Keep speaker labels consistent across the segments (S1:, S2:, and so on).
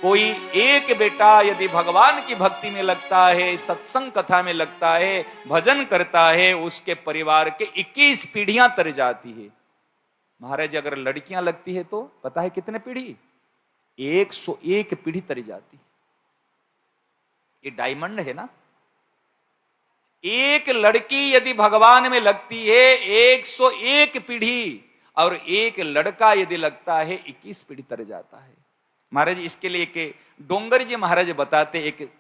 S1: कोई एक बेटा यदि भगवान की भक्ति में लगता है, सत्संग कथा में लगता है, भजन करता है, उसके परिवार के 21 पीढ़ियां तर जाती है। महाराज अगर लड़कियां लगती है तो पता है कितने पीढ़ी? 101 पीढ़ी तरी जाती है। ये डायमंड है ना। एक लड़की यदि भगवान में लगती है 101 पीढ़ी, और एक लड़का यदि लगता है 21 पीढ़ी तर जाता है। महाराज इसके लिए कि डोंगर जी महाराज बताते, एक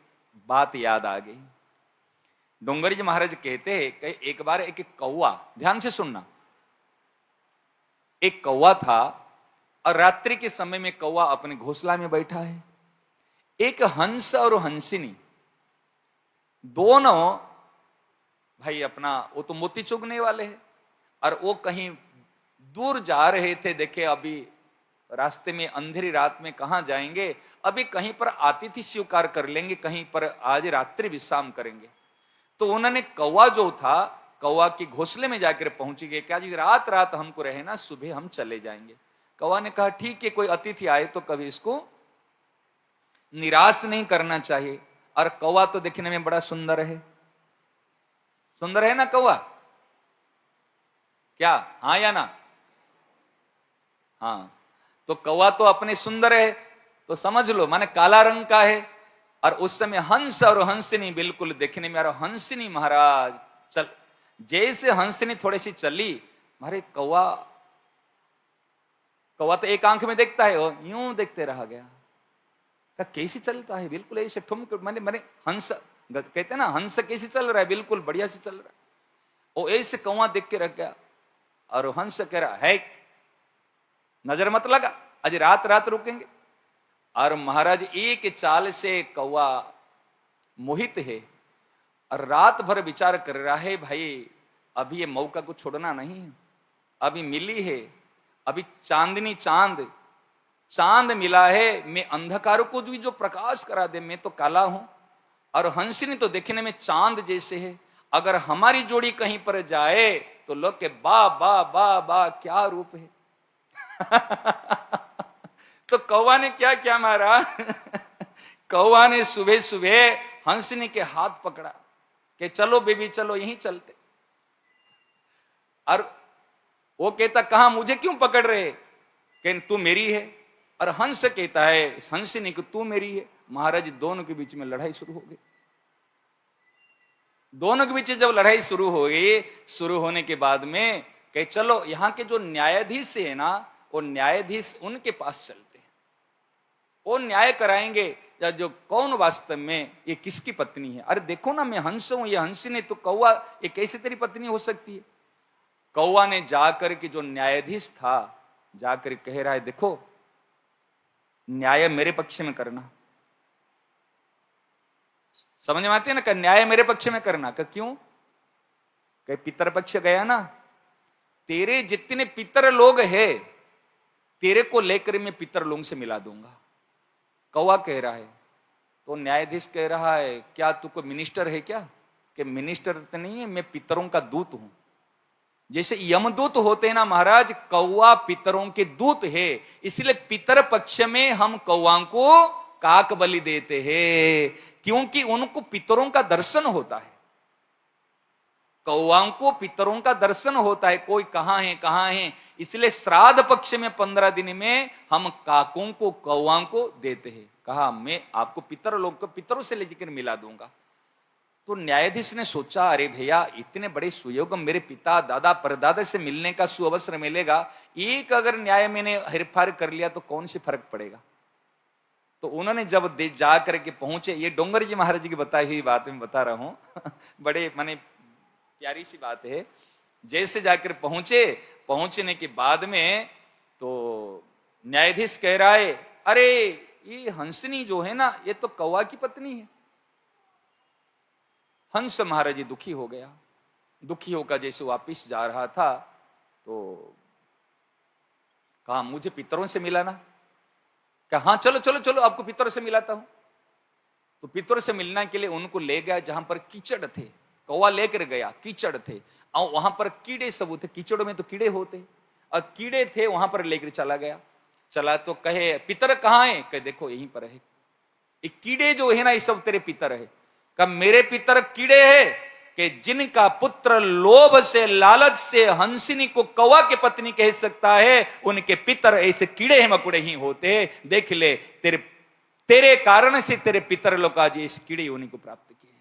S1: बात याद आ गई। डोंगर जी महाराज कहते हैं कि एक बार एक कौवा, ध्यान से सुनना, एक कौवा था और रात्रि के समय में कौवा अपने घोंसला में बैठा है। एक हंस और हंसिनी दोनों भाई अपना, वो तो मोती चुगने वाले हैं, और वो कहीं दूर जा रहे थे। देखे अभी रास्ते में अंधेरी रात में कहां जाएंगे, अभी कहीं पर आतिथ्य स्वीकार कर लेंगे, कहीं पर आज रात्रि विश्राम करेंगे। तो उन्होंने कौवा जो था, कौवा के घोंसले में जाकर पहुंच गए। क्या जी रात रात हमको रहना, सुबह हम चले जाएंगे। कौवा ने कहा ठीक है, कोई अतिथि आए तो कभी इसको निराश नहीं करना चाहिए। और कौवा तो दिखने में बड़ा सुंदर है, सुंदर है ना कौवा? क्या हाँ या ना? हाँ, तो कौवा तो अपने सुंदर है, तो समझ लो माने काला रंग का है। और उस समय हंस और हंसिनी बिल्कुल देखने में, और हंसिनी महाराज चल, जैसे हंसिनी थोड़ी सी चली, मारे कौवा तो एक आंख में देखता है, वो यूं देखते रह गया। कैसे चलता है, बिल्कुल ऐसे ठुमक, मैंने मैंने हंस कहते ना, हंस कैसे चल रहा है, बिल्कुल बढ़िया से चल रहा है। वो ऐसे कौवा देख के रख गया, और हंस कह रहा है नजर मत लगा, आज रात रात रुकेंगे। और महाराज एक चाल से कौवा मोहित है, और रात भर विचार कर रहा है, भाई अभी ये मौका को छोड़ना नहीं है, अभी मिली है, अभी चांदनी चांद मिला है, मैं अंधकार को भी जो प्रकाश करा दे, मैं तो काला हूं, और हंसिनी तो देखने में चांद जैसे है, अगर हमारी जोड़ी कहीं पर जाए तो लोग के बा बा बा बा क्या रूप है। तो कौवा ने क्या क्या मारा, कौवा ने सुबह सुबह हंसिनी के हाथ पकड़ा कि चलो बेबी चलो यहीं चलते। और वो कहता कहां, मुझे क्यों पकड़ रहे, कि तू मेरी है। और हंस कहता है हंसिनी कि तू मेरी है। महाराज दोनों के बीच में लड़ाई शुरू हो गई। दोनों के बीच जब लड़ाई शुरू हो गई, शुरू होने के बाद में कहे चलो यहां के जो न्यायाधीश है ना, वो न्यायाधीश उनके पास चलते हैं, वो न्याय कराएंगे या जो कौन वास्तव में ये किसकी पत्नी है। अरे देखो ना, मैं हंस हूं, ये हंसिनी, तो कौवा ये कैसे तेरी पत्नी हो सकती है। कौवा ने जाकर के जो न्यायाधीश था, जाकर कह रहा है देखो न्याय मेरे पक्ष में करना। समझ में आती है ना, कि न्याय मेरे पक्ष में करना। कि क्यों? कि पितर पक्ष गया ना, तेरे जितने पितर लोग हैं तेरे को लेकर मैं पितर लोगों से मिला दूंगा। कौवा कह रहा है। तो न्यायाधीश कह रहा है क्या तू कोई मिनिस्टर है क्या? कि मिनिस्टर तो नहीं है, मैं पितरों का दूत हूं। जैसे यमदूत होते हैं ना महाराज, कौवा पितरों के दूत है, इसलिए पितर पक्ष में हम कौवा को काक बलि देते हैं, क्योंकि उनको पितरों का दर्शन होता है। कौवाओं को पितरों का दर्शन होता है, कोई कहां है, इसलिए श्राद्ध पक्ष में 15 दिन में हम काकों को कौवाओं को देते हैं। कहा मैं आपको पितर लोग को पितरों से लेकर मिला दूंगा। तो न्यायाधीश ने सोचा अरे भैया इतने बड़े सुयोग मेरे पिता दादा परदादा से मिलने का सुअवसर मिलेगा, एक अगर न्याय मैंने हेरफार कर लिया तो कौन सी फर्क पड़ेगा। तो उन्होंने जब जा करके पहुंचे, ये डोंगर जी महाराज की बताई हुई बात मैं बता रहा हूं बड़े माने प्यारी सी बात है। जैसे जाकर पहुंचने के बाद में तो न्यायाधीश कह रहा है अरे ये हंसनी जो है ना, ये तो कौवा की पत्नी है। हंस महाराज जी दुखी हो गया। दुखी होकर जैसे वापिस जा रहा था तो कहा मुझे पितरों से मिलाना। कहा हाँ चलो चलो चलो आपको पितरों से मिलाता हूं। तो पितरों से मिलने के लिए उनको ले गया जहां पर कीचड़ थे। कौवा लेकर गया, कीचड़ थे और वहां पर कीड़े सब थे। कीचड़ में तो कीड़े होते और कीड़े थे, वहां पर लेकर चला गया। चला तो कहे पितर कहाँ है? कहे देखो यहीं पर है। ये कीड़े जो है ना ये सब तेरे पितर है। कब मेरे पितर कीड़े है कि जिनका पुत्र लोभ से लालच से हंसिनी को कौवा के पत्नी कह सकता है, उनके पितर ऐसे कीड़े मकुड़े ही होते हैं। देख ले तेरे कारण से तेरे पितर लोग आज इस कीड़े योनि को प्राप्त किए।